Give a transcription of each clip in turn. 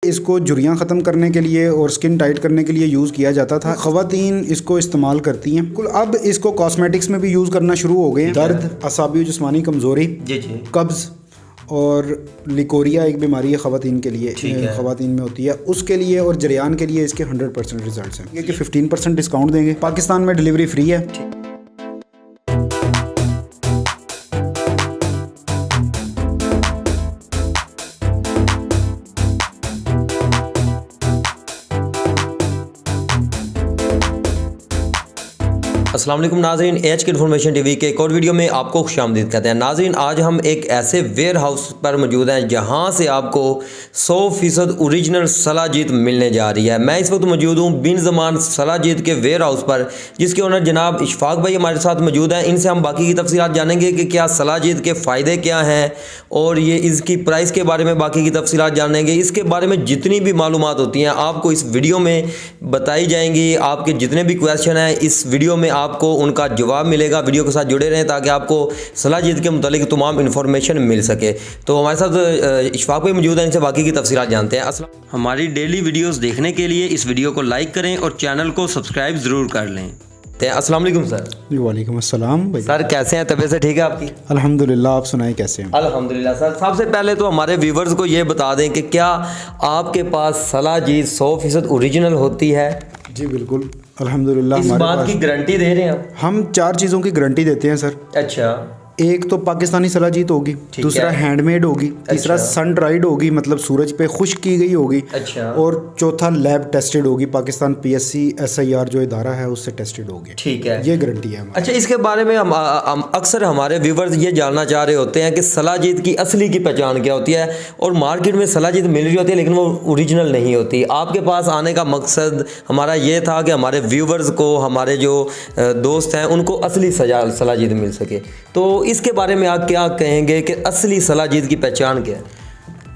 इसको झुर्रियाँ ख़त्म करने के लिए और स्किन टाइट करने के लिए यूज़ किया जाता था। ख़वातीन इसको इस्तेमाल करती हैं। अब इसको कॉस्मेटिक्स में भी यूज़ करना शुरू हो गए हैं। दर्द, असाबी जिस्मानी कमज़ोरी, कब्ज़ और लिकोरिया एक बीमारी है ख़वातीन के लिए, ख़वातीन में होती है, उसके लिए और जरियान के लिए इसके 100% रिजल्ट्स हैं। ये कि 15% डिस्काउंट देंगे। पाकिस्तान में डिलीवरी फ्री है। अस्सलाम वालेकुम नाज़रीन, एच के इन्फॉर्मेशन टीवी के एक और वीडियो में आपको खुशामदीद कहते हैं। नाज़रीन, आज हम एक ऐसे वेयर हाउस पर मौजूद हैं जहां से आपको 100% ओरिजिनल सलाजीत मिलने जा रही है। मैं इस वक्त मौजूद हूं बिन ज़मान सलाजीत के वेयर हाउस पर, जिसके ओनर जनाब इशफाक भाई हमारे साथ मौजूद हैं। इनसे हम बाकी की तफसीलात जानेंगे कि क्या सलाजीत के फ़ायदे क्या हैं और ये इसकी प्राइस के बारे में बाकी की तफसीलात जानेंगे। इसके बारे में जितनी भी मालूमात होती हैं आपको इस वीडियो में बताई जाएंगी। आपके जितने भी क्वेश्चन हैं इस वीडियो में आपको उनका जवाब मिलेगा। वीडियो के साथ जुड़े रहें ताकि आपको सलाजीत के मुतालिक तमाम इन्फॉर्मेशन मिल सके। तो हमारे साथ इशफाक भाई मौजूद हैं, इनसे बाकी की तफसीलात जानते हैं। हमारी डेली वीडियोस देखने के लिए इस वीडियो को लाइक करें और चैनल को सब्सक्राइब ज़रूर कर लें। अस्सलाम वालेकुम सर। वालेकुम अस्सलाम भाई। सर कैसे हैं, तबीयत से ठीक है आपकी? अल्हम्दुलिल्लाह, आप सुनाएं कैसे हैं? अल्हम्दुलिल्लाह। सर सबसे पहले तो हमारे व्यूवर्स को ये बता दें कि क्या आपके पास सलाजीत 100% ओरिजिनल होती है? जी बिल्कुल, अल्हम्दुलिल्लाह। इस बात की गारंटी दे रहे हैं हम 4 चीज़ों की गारंटी देते हैं सर। अच्छा, एक तो पाकिस्तानी सलाजीत होगी, दूसरा हैंडमेड होगी, तीसरा सन ड्राइड होगी मतलब सूरज पे खुश्क की गई होगी, और चौथा लैब टेस्टेड होगी, पाकिस्तान PSC SIR जो इदारा है उससे टेस्टेड होगी। ठीक है, ये गारंटी है। अच्छा, इसके बारे में हम अक्सर हमारे व्यूवर्स ये जानना चाह रहे होते हैं कि सलाजीत की असली की पहचान क्या होती है, और मार्केट में सलाजीत मिल रही होती है लेकिन वो ओरिजिनल नहीं होती। आपके पास आने का मकसद हमारा ये था कि हमारे व्यूवर्स को, हमारे जो दोस्त हैं उनको असली सलाजीत मिल सके। तो इसके बारे में आप क्या कहेंगे कि असली सलाजीत की पहचान क्या है?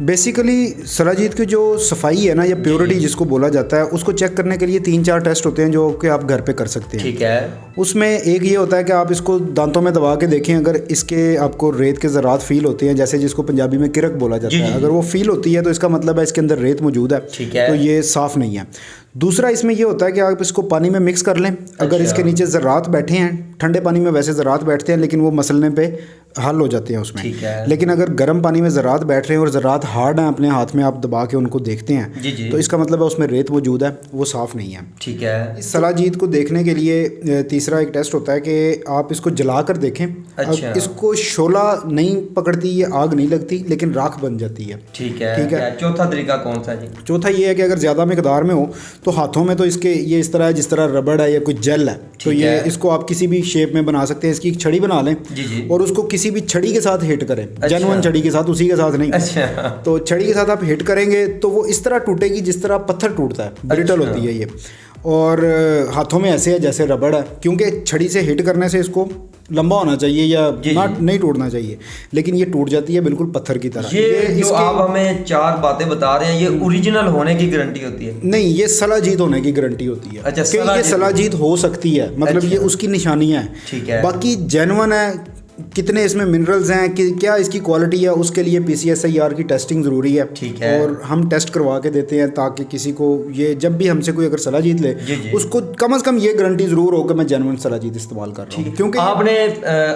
बेसिकली सलाजीत की जो सफाई है ना, या प्योरिटी जिसको बोला जाता है, उसको चेक करने के लिए 3-4 टेस्ट होते हैं जो कि आप घर पे कर सकते हैं। ठीक है। उसमें एक ये होता है कि आप इसको दांतों में दबा के देखें, अगर इसके आपको रेत के ज़रात फील होते हैं, जैसे जिसको पंजाबी में किरक बोला जाता है, अगर वो फील होती है तो इसका मतलब है इसके अंदर रेत मौजूद है, तो ये साफ़ नहीं है। दूसरा इसमें ये होता है कि आप इसको पानी में मिक्स कर लें। अगर इसके नीचे ज़रात बैठे हैं, ठंडे पानी में वैसे ज़रात बैठते हैं लेकिन वो मसलने पे हल हो जाते हैं उसमें, लेकिन अगर गर्म पानी में ज़रात बैठ रहे हैं और ज़रात हार्ड हैं, अपने हाथ में आप दबा के उनको देखते हैं, तो इसका मतलब है उसमें रेत मौजूद है, वो साफ़ नहीं है। ठीक है। इस सलाजीत को देखने के लिए तीसरा एक टेस्ट होता है कि आप इसको जला कर देखें। अच्छा। इसको शोला नहीं पकड़ती, ये आग नहीं लगती, लेकिन राख बन जाती है। ठीक है। ठीक है। चौथा तरीका कौन सा जी? चौथा ये है कि अगर ज़्यादा मिकदार में हो तो हाथों में तो इसके ये इस तरह है जिस तरह रबड़ है या कोई जेल है, तो ये इसको आप किसी भी शेप में बना सकते हैं। इसकी एक छड़ी बना लें और उसको किसी भी छड़ी के साथ हिट करें। जेन्युइन छड़ी के साथ, उसी के साथ नहीं। अच्छा। तो छड़ी के साथ आप हिट करेंगे तो वो इस तरह टूटेगी जिस तरह पत्थर टूटता है, ब्रिटल होती है ये। और हाथों में ऐसे है जैसे रबड़ है, क्योंकि छड़ी से हिट करने से इसको लंबा होना चाहिए या नहीं टूटना चाहिए, लेकिन ये टूट जाती है बिल्कुल पत्थर की तरह। ये जो आप हमें 4 बातें बता रहे हैं, ये ओरिजिनल होने की गारंटी होती है? नहीं, ये सलाजीत होने की गारंटी होती है। अच्छा, ये सलाजीत हो सकती है, मतलब ये उसकी निशानियां हैं। ठीक है। बाकी जेन्युइन है, कितने इसमें मिनरल्स हैं, कि क्या इसकी क्वालिटी है, उसके लिए PCSIR की टेस्टिंग ज़रूरी है। ठीक है। और हम टेस्ट करवा के देते हैं ताकि किसी को ये जब भी हमसे कोई अगर सलाजीत ले, उसको कम से कम ये गारंटी ज़रूर हो कि मैं जेन्युइन सलाजीत इस्तेमाल कर रहा हूँ। क्योंकि आपने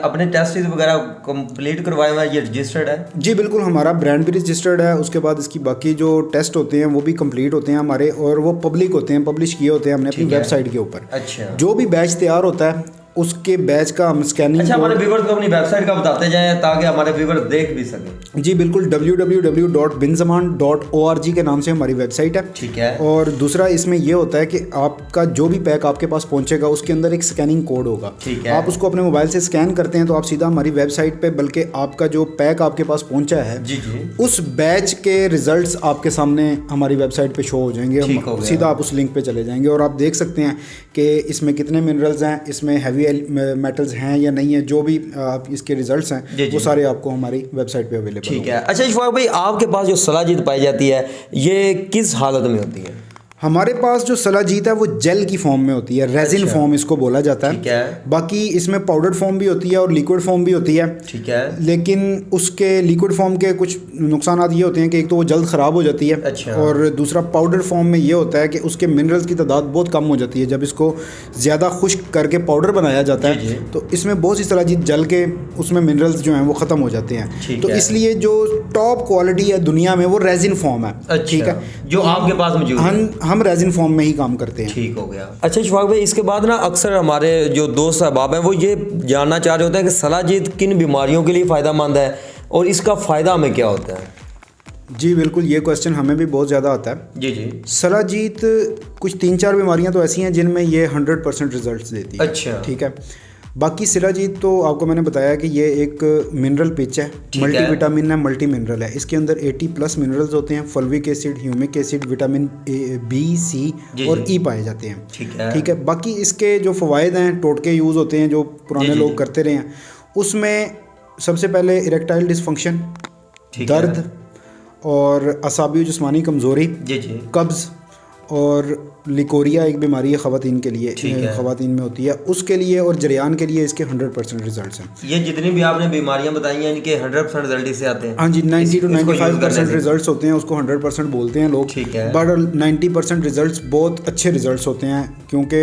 अपने टेस्ट वगैरह कंप्लीट करवाए हुए, ये रजिस्टर्ड है? जी बिल्कुल, हमारा ब्रांड भी रजिस्टर्ड है। उसके बाद इसकी बाकी जो टेस्ट होते हैं वो भी कंप्लीट होते हैं हमारे, और वो पब्लिक होते हैं, पब्लिश किए होते हैं हमने अपनी वेबसाइट के ऊपर। अच्छा। जो भी बैच तैयार होता है उसके बैच का हम स्कैनिंग। अच्छा, हमारे व्यूवर्स को अपनी वेबसाइट का बताते जाएं ताकि हमारे व्यूवर्स देख भी सकें। जी बिल्कुल, www.binzaman.org के नाम से हमारी वेबसाइट है। ठीक है। और दूसरा इसमें यह होता है कि आपका जो भी पैक आपके पास पहुंचेगा उसके अंदर एक स्कैनिंग कोड होगा। ठीक है। आप उसको अपने मोबाइल से स्कैन करते हैं तो आप सीधा हमारी वेबसाइट पे, बल्कि आपका जो पैक आपके पास पहुंचा है उस बैच के रिजल्ट्स आपके सामने हमारी वेबसाइट पे शो हो जाएंगे। सीधा आप उस लिंक पे चले जाएंगे और आप देख सकते हैं कि इसमें कितने मिनरल्स हैं, इसमें हैवी मेटल्स हैं या नहीं है, जो भी आप इसके रिजल्ट्स हैं वो सारे आपको हमारी वेबसाइट पे अवेलेबल। ठीक है। अच्छा इशफाक भाई, आपके पास जो सलाजीत पाई जाती है ये किस हालत में होती है? हमारे पास जो सलाजीत है वो जेल की फॉर्म में होती है, रेजिन फॉर्म इसको बोला जाता है। ठीक है। बाकी इसमें पाउडर फॉर्म भी होती है और लिक्विड फॉर्म भी होती है। ठीक है। लेकिन उसके लिक्विड फॉर्म के कुछ नुकसान ये होते हैं कि एक तो वो जल्द ख़राब हो जाती है। अच्छा। और दूसरा पाउडर फॉर्म में ये होता है कि उसके मिनरल्स की तादाद बहुत कम हो जाती है। जब इसको ज़्यादा खुश्क करके पाउडर बनाया जाता है तो इसमें बहुत सी सलाजीत जल के उसमें मिनरल्स जो हैं वो ख़त्म हो जाते हैं। तो इसलिए जो टॉप क्वालिटी है दुनिया में वो रेजिन फॉर्म है। ठीक है, जो आपके पास मौजूद है। हम रेजिन फॉर्म में ही काम करते हैं। ठीक हो गया। अच्छा इशफाक भाई, इसके बाद ना अक्सर हमारे जो दोस्त अहबाब हैं वो ये जानना चाह रहे होते हैं कि सलाजीत किन बीमारियों के लिए फ़ायदेमंद है और इसका फ़ायदा हमें क्या होता है? जी बिल्कुल, ये क्वेश्चन हमें भी बहुत ज़्यादा आता है। जी जी। सलाजीत कुछ 3-4 बीमारियां तो ऐसी हैं जिनमें ये 100% रिजल्ट्स देती है। अच्छा। ठीक है। बाकी सलाजीत तो आपको मैंने बताया कि ये एक मिनरल पिच है, मल्टी विटामिन है, मल्टी मिनरल है। इसके अंदर 80+ मिनरल्स होते हैं, fulvic acid, humic acid, vitamin B, C और ई पाए जाते हैं। ठीक है। बाकी इसके जो फ़वाइद हैं, टोटके यूज़ होते हैं जो पुराने लोग करते रहे हैं, उसमें सबसे पहले इरेक्टाइल डिसफंक्शन, दर्द और असाबी जिस्मानी कमज़ोरी, कब्ज़ और लिकोरिया एक बीमारी है ख़वातीन के लिए, ख़वातीन में होती है, उसके लिए और जरियान के लिए इसके 100% रिजल्ट्स हैं। ये जितनी भी आपने बीमारियां बताई हैं इनके 100% रिजल्ट इससे आते हैं। हाँ जी, 90 to 95% रिजल्ट्स होते हैं, उसको 100% बोलते हैं लोग। ठीक है। बट 90% रिजल्ट्स बहुत अच्छे रिजल्ट्स होते हैं, क्योंकि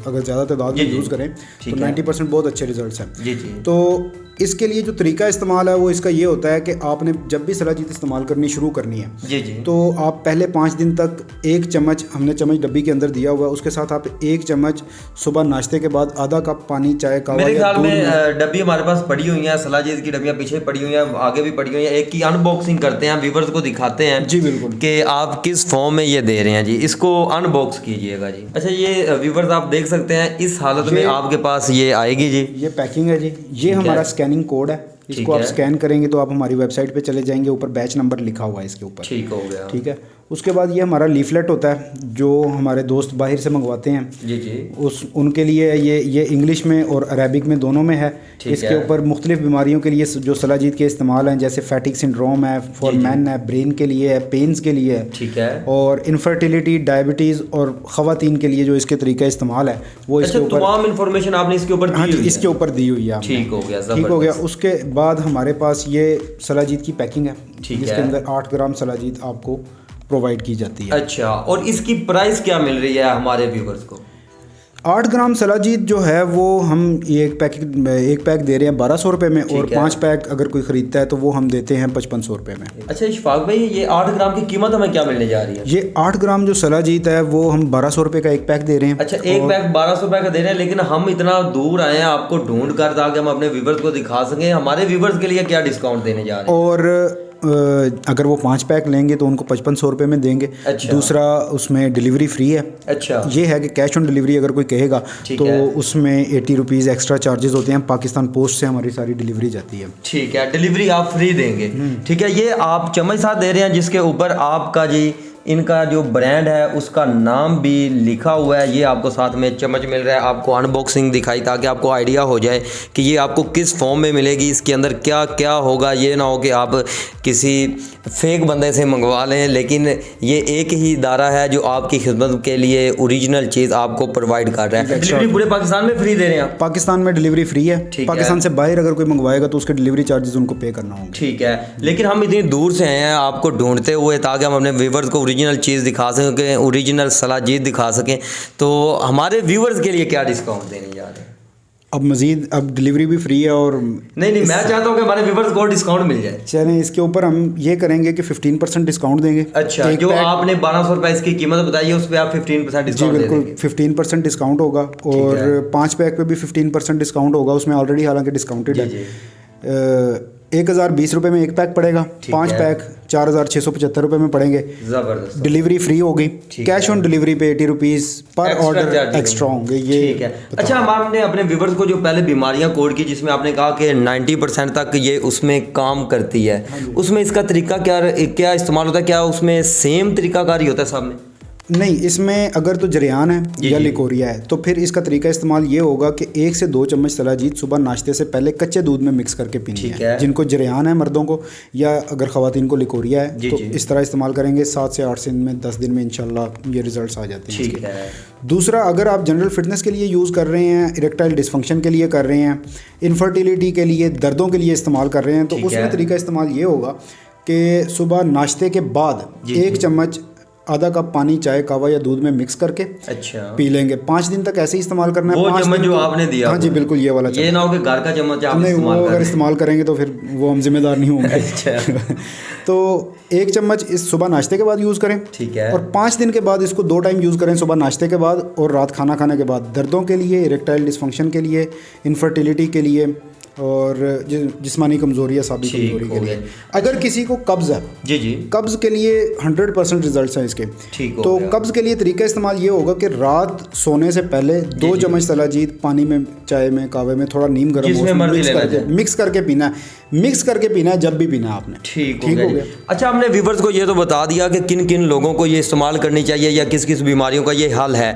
अगर ज़्यादा तादाद में यूज़ करें तो 90% बहुत अच्छे रिजल्ट्स हैं। जी जी। तो इसके लिए जो तरीका इस्तेमाल है वो इसका ये होता है कि आपने जब भी सलाजीत इस्तेमाल करनी शुरू करनी है जी जी, तो आप पहले 5 दिन तक 1 चम्मच, हमने चम्मच डब्बी के अंदर दिया हुआ है, उसके साथ आप 1 चम्मच सुबह नाश्ते के बाद आधा कप पानी, चाय, कावा, मेरे ख्याल में डब्बी हमारे पास पड़ी हुई हैं, सलाजीत की डब्बियाँ पीछे पड़ी हुई हैं, आगे भी पड़ी हुई हैं। एक की अनबॉक्सिंग करते हैं, व्यूवर्स को दिखाते हैं। जी बिल्कुल, कि आप किस फॉर्म में ये दे रहे हैं जी, इसको अनबॉक्स कीजिएगा जी। अच्छा, ये व्यूवर्स आप देख सकते हैं इस हालत में आपके पास ये आएगी जी। ये पैकिंग है जी, ये हमारा स्कैनिंग कोड है। इसको आप स्कैन करेंगे तो आप हमारी वेबसाइट पे चले जाएंगे, ऊपर बैच नंबर लिखा हुआ है इसके ऊपर। ठीक हो गया। ठीक है। उसके बाद ये हमारा लीफलेट होता है जो हमारे दोस्त बाहर से मंगवाते हैं। जी जी। उनके लिए ये इंग्लिश में और अरेबिक में दोनों में है। इसके ऊपर मुख्तलिफ बीमारियों के लिए जो सलाजीत के इस्तेमाल हैं, जैसे फैटिक सिंड्रोम है, फॉर मैन है, ब्रेन के लिए है, पेन्स के लिए है। ठीक है। और इनफर्टिलिटी, डायबिटीज़ और ख़वातीन के लिए जो इसके तरीका इस्तेमाल है वो इसके ऊपर तमाम इन्फॉर्मेशन आपने इसके ऊपर हाँ जी इसके ऊपर दी हुई है। ठीक हो गया, ठीक हो गया। उसके बाद हमारे पास ये सलाजीत की पैकिंग है जिसके अंदर 8 ग्राम सलाजीत आपको प्रोवाइड की जाती है। अच्छा, और इसकी प्राइस क्या मिल रही है हमारे व्यूवर्स को? 8 ग्राम सलाजीत जो है वो हम एक पैक दे रहे हैं 1200 रुपये में, और 5 पैक अगर कोई ख़रीदता है तो वो हम देते हैं 5500 रुपये में। अच्छा इशफाक भाई, ये 8 ग्राम की कीमत हमें क्या मिलने जा रही है? ये 8 ग्राम जो सलाजीत है वो हम 1200 रुपये का एक पैक दे रहे हैं। अच्छा, एक पैक 1200 रुपये का दे रहे हैं, लेकिन हम इतना दूर आए हैं आपको ढूंढ कर ताकि हम अपने व्यूवर्स को दिखा सकें। हमारे व्यूवर्स के लिए क्या डिस्काउंट देने जा रहे हैं? और अगर वो 5 पैक लेंगे तो उनको 5500 रुपये में देंगे। अच्छा। दूसरा उसमें डिलीवरी फ्री है। अच्छा, ये है कि कैश ऑन डिलीवरी अगर कोई कहेगा तो उसमें 80 रुपीज़ एक्स्ट्रा चार्जेस होते हैं। पाकिस्तान पोस्ट से हमारी सारी डिलीवरी जाती है। ठीक है, डिलीवरी आप फ्री देंगे। ठीक है। ये आप चम्मच साथ दे रहे हैं जिसके ऊपर आपका जी इनका जो ब्रांड है उसका नाम भी लिखा हुआ है। ये आपको साथ में चम्मच मिल रहा है। आपको अनबॉक्सिंग दिखाई ताकि आपको आइडिया हो जाए कि ये आपको किस फॉर्म में मिलेगी, इसके अंदर क्या क्या होगा। ये ना हो कि आप किसी फेक बंदे से मंगवा लें, लेकिन ये एक ही इदारा है जो आपकी खिदमत के लिए ओरिजिनल चीज़ आपको प्रोवाइड कर रहा है। डिलीवरी पूरे पाकिस्तान में फ्री दे रहे हैं आप? पाकिस्तान में डिलीवरी फ्री है। पाकिस्तान से बाहर अगर कोई मंगवाएगा तो उसके डिलीवरी चार्जेस उनको पे करना होगा। ठीक है, लेकिन हम इतनी दूर से आए हैं आपको ढूंढते हुए ताकि हम अपने व्यूवर्स को ओरिजिनल चीज़ दिखा सकें, ओरिजिनल सलाजीत दिखा सकें। तो हमारे व्यूवर्स के लिए क्या डिस्काउंट देने जा रहे हैं? अब डिलीवरी भी फ्री है और नहीं मैं चाहता हूँ कि हमारे व्यूवर्स को डिस्काउंट मिल जाए। चलें, इसके ऊपर हम ये करेंगे कि 15% डिस्काउंट देंगे। अच्छा, जो आपने 1200 रुपये इसकी कीमत बताई है उस पर आप 15% डिस्काउंट जी बिल्कुल 15% डिस्काउंट होगा। और 5 पैक पे भी 15% डिस्काउंट होगा। उसमें ऑलरेडी हालांकि डिस्काउंटेड है। 1020 रुपये में एक पैक पड़ेगा। 5 पैक 4675 रुपये में पड़ेंगे। जबरदस्त। डिलीवरी फ्री होगी। कैश ऑन डिलीवरी पे 80 रुपीज़ पर ऑर्डर एक्स्ट्रा होंगे। ये ठीक है। अच्छा, हम आपने अपने व्यूवर्स को जो पहले बीमारियां कोड की जिसमें आपने कहा कि 90% तक ये उसमें काम करती है, उसमें इसका तरीका क्या इस्तेमाल होता है? क्या उसमें सेम तरीकाकार ही होता है सब में? नहीं, इसमें अगर तो जरियान है या लिकोरिया है तो फिर इसका तरीका इस्तेमाल ये होगा कि 1 से 2 चम्मच सलाजीत सुबह नाश्ते से पहले कच्चे दूध में मिक्स करके पीनी है। जिनको जरियान है मर्दों को, या अगर ख़वातीन को लिकोरिया है तो इस तरह इस्तेमाल करेंगे। 7 से 8 दिन में 10 दिन में इंशाल्लाह ये रिजल्ट्स आ जाते हैं इसके। दूसरा, अगर आप जनरल फिटनेस के लिए यूज़ कर रहे हैं, इरेक्टाइल डिसफंक्शन के लिए कर रहे हैं, इनफर्टिलिटी के लिए, दर्दों के लिए इस्तेमाल कर रहे हैं, तो उसमें तरीका इस्तेमाल ये होगा कि सुबह नाश्ते के बाद 1 चम्मच आधा कप पानी, चाय, कावा या दूध में मिक्स करके पी लेंगे। 5 दिन तक ऐसे ही इस्तेमाल करना है। वो चम्मच जो आपने दिया, हाँ जी बिल्कुल, ये वाला ये ना हो कि घर का चम्मच आप नहीं, वो अगर इस्तेमाल करेंगे तो फिर वो हम जिम्मेदार नहीं होंगे। तो 1 चम्मच इस सुबह नाश्ते के बाद यूज़ करें, ठीक है, और 5 दिन के बाद इसको 2 टाइम यूज़ करें, सुबह नाश्ते के बाद और रात खाना खाने के बाद। दर्दों के लिए, इरेक्टाइल डिसफंक्शन के लिए, इनफर्टिलिटी के लिए और जिस्मानी कमज़ोरी या साबी कमज़ोरी के लिए। अगर किसी को कब्ज़ है, जी, कब्ज़ के लिए 100% रिजल्ट्स हैं इसके। तो कब्ज़ के लिए तरीका इस्तेमाल ये होगा कि रात सोने से पहले 2 चम्मच सलाजीत पानी में, चाय में, कावे में थोड़ा नीम गर्म मिक्स करके पीना है। मिक्स करके पीना है जब भी पीना है आपने। ठीक हो गया। अच्छा, हमने व्यूअर्स को ये तो बता दिया कि किन किन लोगों को ये इस्तेमाल करनी चाहिए या किस किस बीमारियों का ये हल है।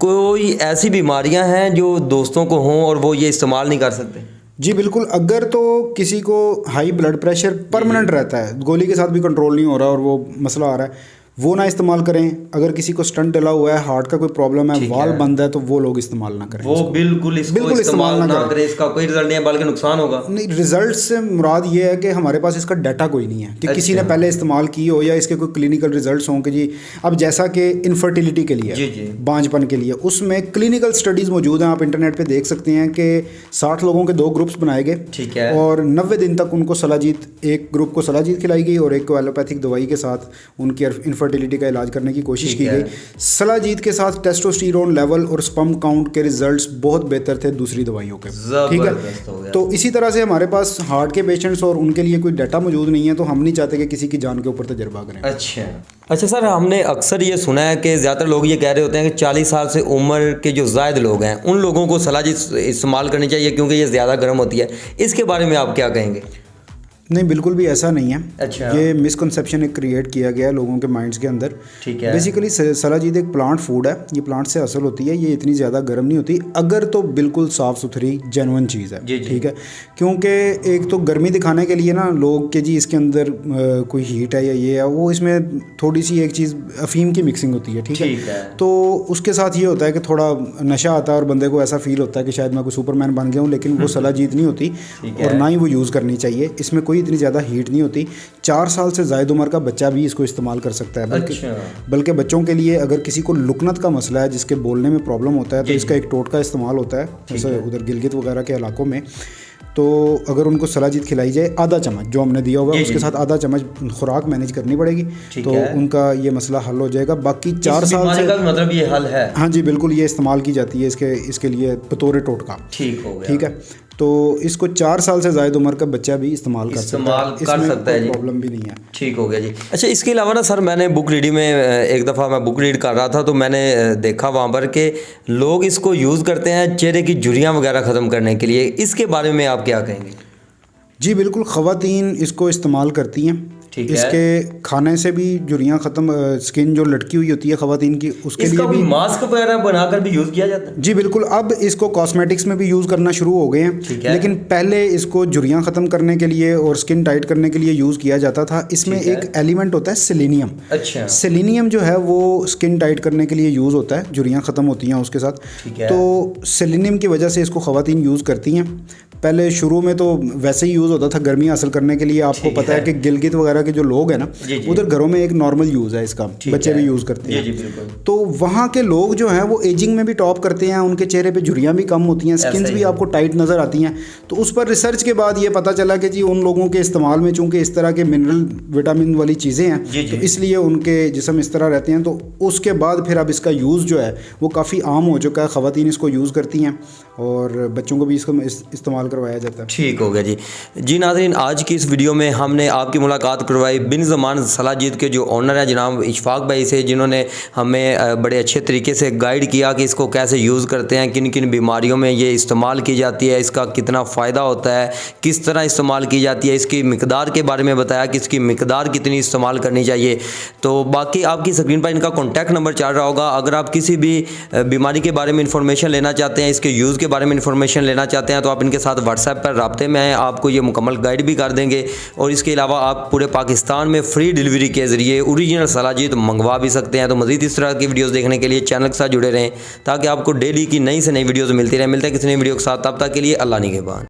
कोई ऐसी बीमारियाँ हैं जो दोस्तों को हों और वो ये इस्तेमाल नहीं कर सकते? जी बिल्कुल। अगर तो किसी को हाई ब्लड प्रेशर परमानेंट रहता है, गोली के साथ भी कंट्रोल नहीं हो रहा और वो मसला आ रहा है, वो ना इस्तेमाल करें। अगर किसी को स्टंट डला हुआ है, हार्ट का कोई प्रॉब्लम है, वाल बंद है, तो वो लोग इस्तेमाल ना करें। वो बिल्कुल इस्तेमाल ना करें। इसका कोई रिजल्ट नहीं है बल्कि नुकसान होगा। नहीं, रिजल्ट से मुराद ये है कि हमारे पास इसका डाटा कोई नहीं है कि किसी ने पहले इस्तेमाल की हो या इसके कोई क्लिनिकल रिजल्ट्स हों कि जी। अब जैसा कि इनफर्टिलिटी के लिए, बांझपन के लिए, उसमें क्लिनिकल स्टडीज़ मौजूद हैं। आप इंटरनेट पर देख सकते हैं कि 60 लोगों के 2 ग्रुप्स बनाए गए, ठीक है, और 90 दिन तक उनको सलाजीत, एक ग्रुप को सलाजीत खिलाई गई और एक को एलोपैथिक दवाई के साथ उनकी इनफर्टिलिटी का इलाज करने की कोशिश की गई। सलाजीत के साथ टेस्टोस्टेरोन लेवल और स्पर्म काउंट के रिजल्ट्स बहुत बेहतर थे दूसरी दवाइयों के, ठीक है। तो इसी तरह से हमारे पास हार्ट के पेशेंट्स और उनके लिए कोई डाटा मौजूद नहीं है, तो हम नहीं चाहते कि किसी की जान के ऊपर तजर्बा करें। अच्छा सर, हमने अक्सर ये सुना है कि ज़्यादातर लोग ये कह रहे होते हैं कि 40 साल से उम्र के जो ज़ायद लोग हैं उन लोगों को सलाजीत इस्तेमाल करनी चाहिए क्योंकि ये ज़्यादा गर्म होती है। इसके बारे में आप क्या कहेंगे? नहीं, बिल्कुल भी ऐसा नहीं है। अच्छा। ये मिसकंसेप्शन एक क्रिएट किया गया है लोगों के माइंड्स के अंदर। ठीक है। बेसिकली सलाजीत एक प्लांट फूड है, ये प्लांट से हासिल होती है, ये इतनी ज़्यादा गर्म नहीं होती अगर तो बिल्कुल साफ़ सुथरी जेन्युइन चीज़ है, ठीक है। क्योंकि एक तो गर्मी दिखाने के लिए ना लोग के जी इसके अंदर कोई हीट है या ये है, वो इसमें थोड़ी सी एक चीज़ अफीम की मिक्सिंग होती है, ठीक है। तो उसके साथ ये होता है कि थोड़ा नशा आता है और बंदे को ऐसा फील होता है कि शायद मैं कोई सुपरमैन बन गया हूँ, लेकिन वो सलाजीत नहीं होती और ना ही वो यूज़ करनी चाहिए। इसमें कोई इतनी ज़्यादा हीट नहीं होती। 4 साल से ज़ायद उम्र का बच्चा भी इसको इस्तेमाल कर सकता है। बल्कि बच्चों के लिए अगर किसी को लुकनत का मसला है, जिसके बोलने में प्रॉब्लम होता है, तो इसका एक टोटका इस्तेमाल होता है, जैसे उधर गिलगित वगैरह के इलाकों में। तो अगर उनको सलाजीत खिलाई जाए, आधा चम्मच जो हमने दिया होगा उसके साथ आधा चम्मच खुराक मैनेज करनी पड़ेगी, तो उनका ये मसला हल हो जाएगा। बाकी 4 साल से मतलब ये हल है। हाँ जी बिल्कुल, ये इस्तेमाल की जाती है इसके लिए बतौर टोटका। ठीक है। तो इसको 4 साल से ज़ायद उम्र का बच्चा भी इस्तेमाल कर सकता है, प्रॉब्लम भी नहीं है। ठीक हो गया जी। अच्छा, इसके अलावा ना सर, मैंने बुक रीडिंग में एक दफ़ा मैं बुक रीड कर रहा था तो मैंने देखा वहाँ पर कि लोग इसको यूज़ करते हैं चेहरे की झुर्रियाँ वगैरह ख़त्म करने के लिए। इसके बारे में आप क्या कहेंगे? जी बिल्कुल, ख़वातीन इसको इस्तेमाल करती हैं। इसके खाने से भी झुर्रियाँ ख़त्म, स्किन जो लटकी हुई होती है ख़वातीन की, उसके लिए भी मास्क वगैरह बनाकर भी यूज़ किया जाता है। जी बिल्कुल, अब इसको कॉस्मेटिक्स में भी यूज़ करना शुरू हो गए हैं, लेकिन पहले इसको झुर्रियाँ ख़त्म करने के लिए और स्किन टाइट करने के लिए यूज़ किया जाता था। इसमें एक एलिमेंट होता है सेलेनियम। अच्छा। सेलेनियम जो है वो स्किन टाइट करने के लिए यूज़ होता है, झुर्रियाँ ख़त्म होती हैं उसके साथ। तो सेलेनियम की वजह से इसको ख़वातीन यूज़ करती हैं। पहले शुरू में तो वैसे ही यूज़ होता था गर्मी हासिल करने के लिए। आपको पता है कि गिलगित वगैरह के जो लोग हैं ना, उधर घरों में एक नॉर्मल यूज़ है इसका, बच्चे भी यूज़ करते हैं। तो वहाँ के लोग जो हैं वो एजिंग में भी टॉप करते हैं, उनके चेहरे पे झुर्रियाँ भी कम होती हैं, स्किन्स भी आपको टाइट नज़र आती हैं। तो उस पर रिसर्च के बाद ये पता चला कि जी उन लोगों के इस्तेमाल में चूँकि इस तरह के मिनरल विटामिन वाली चीज़ें हैं, तो इसलिए उनके जिस्म इस तरह रहते हैं। तो उसके बाद फिर अब इसका यूज़ जो है वो काफ़ी आम हो चुका है, ख़वातीन इसको यूज़ करती हैं और बच्चों को भी इसको इस्तेमाल करवाया जाता है। ठीक हो गया जी नाज़रीन, आज की इस वीडियो में हमने आपकी मुलाकात करवाई बिन ज़मान सलाजीत के जो ओनर है जनाब इशफाक भाई से, जिन्होंने हमें बड़े अच्छे तरीके से गाइड किया कि इसको कैसे यूज़ करते हैं, किन किन बीमारियों में ये इस्तेमाल की जाती है, इसका कितना फ़ायदा होता है, किस तरह इस्तेमाल की जाती है, इसकी मिकदार के बारे में बताया कि इसकी मिकदार कितनी इस्तेमाल करनी चाहिए। तो बाकी आपकी स्क्रीन पर इनका कॉन्टैक्ट नंबर चल रहा होगा। अगर आप किसी भी बीमारी के बारे में इंफॉर्मेशन लेना चाहते हैं, इसके यूज़ के बारे में इंफॉर्मेशन लेना चाहते हैं, तो आप इनके साथ व्हाट्सएप पर राब्ते में हैं, आपको ये मुकम्मल गाइड भी कर देंगे। और इसके अलावा आप पूरे पाकिस्तान में फ्री डिलीवरी के ज़रिए ओरिजिनल सलाजीत मंगवा भी सकते हैं। तो मज़ीद इस तरह की वीडियोस देखने के लिए चैनल के साथ जुड़े रहें ताकि आपको डेली की नई से नई वीडियोस मिलती रहे। मिलते हैं किसी नई वीडियो के साथ, तब तक के लिए अल्लाह निगहबान।